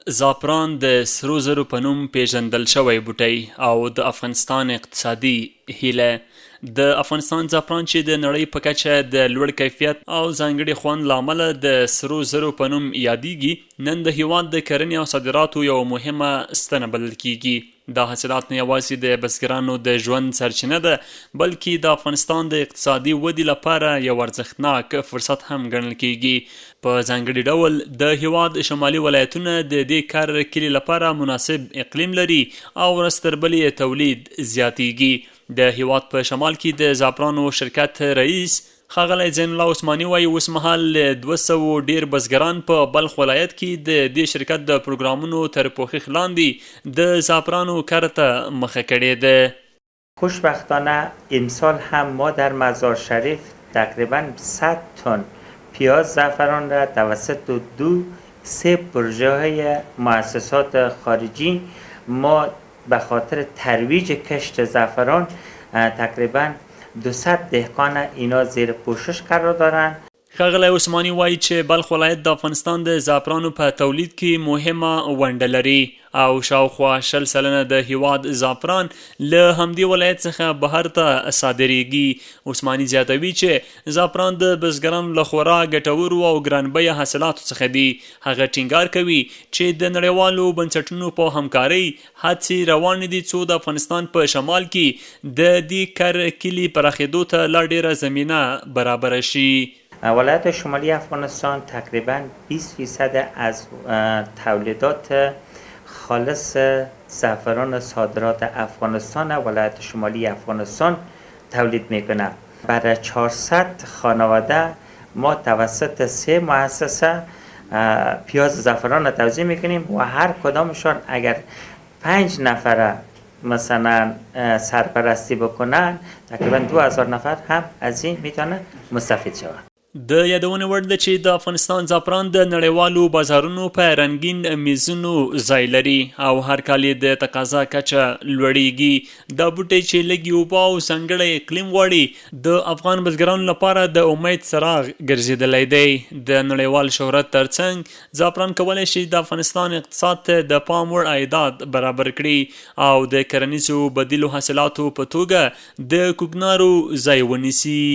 زعفران د سرو زرو په نوم پیژندل شوی بوټی او د افغانستان اقتصادي هیله د افغانستان زعفران چې د نړۍ په کچه د لوړ کیفیت او ځانګړي خوند له امله د سرو زرو په نوم یادیږي، نن د هیواد د کرنې او صادراتو یو مهمه ستنه بلل کیږي. دا حاصلات نه یوازې د بزګرانو د ژوند سرچینه ده، بلکې د افغانستان د اقتصادي ودې لپاره یو ارزښتناک فرصت هم ګڼل کیږي. په ځانګړي ډول د هیواد شمالي ولایتونه د دې کار کلي لپاره مناسب اقلیم لري او ورځ تر بلې تولید زیاتیږي. د هیواد په شمال کې د زعفرانو شرکت رئیس ښاغلی زین الله عثماني وایي اوس مهال له 200 ډیر بزګران په بلخ ولایت کې د دې شرکت د پروګرامونو تر پوښښ لاندې د زعفرانو کار ته مخه کړې ده. خوشبختانه امسال هم ما در مزار شریف تقریبا 100 تن پیاز زعفران را توسط سه پروژه های مؤسسات خارجی ما به خاطر ترویج کشت زعفران تقریبا 200 دهقان اینا زیر پوشش قرار دارن. ښاغلی عثماني وایي چې بلخ ولایت د افغانستان د زعفرانو په تولید کې مهمه ونډه لري او شاوخوا 20% د هیواد زعفران له همدې ولایت څخه بهر ته صادریږي. عثماني زیاتوي چې زعفران د بزګرانو له خورا ګټورو او ګرانبیه حاصلاتو څخه دي. هغه ټینګار کوي چې د نړیوالو بنسټونو په همکارۍ هڅې روانې دي څو د افغانستان په شمال کې د دې کار کلي پراخېدو ته لا ډیره زمینه برابره شي. ولایت شمالی افغانستان تقریبا 20% از تولیدات خالص زعفران صادرات افغانستان ولایت شمالی افغانستان تولید میکنه. برای 400 خانواده ما توسط 3 مؤسسه پیاز زعفران را توزیع میکنیم و هر کدامشان اگر 5 نفر مثلا سرپرستی بکنن تقریبا 2000 نفر هم از این میتونه مستفید شوند. د یادونې وړ ده چې د افغانستان زعفران د نړیوالو بازارونو په رنګین میزونو ځای لري او هر کال یې د تقاضا کچه لوړیږي. دا بوټی چې لږې اوبه او ځانګړی اقلیم غواړي د افغان بزګرانو لپاره د امید څراغ ګرځېدلی دی. د نړیوال شهرت ترڅنګ زعفران کولی شي د افغانستان اقتصاد ته د پام وړ عایدات برابر کړي او د کرنیزو بدیلو حاصلاتو په توګه د کوکنارو ځای ونیسي.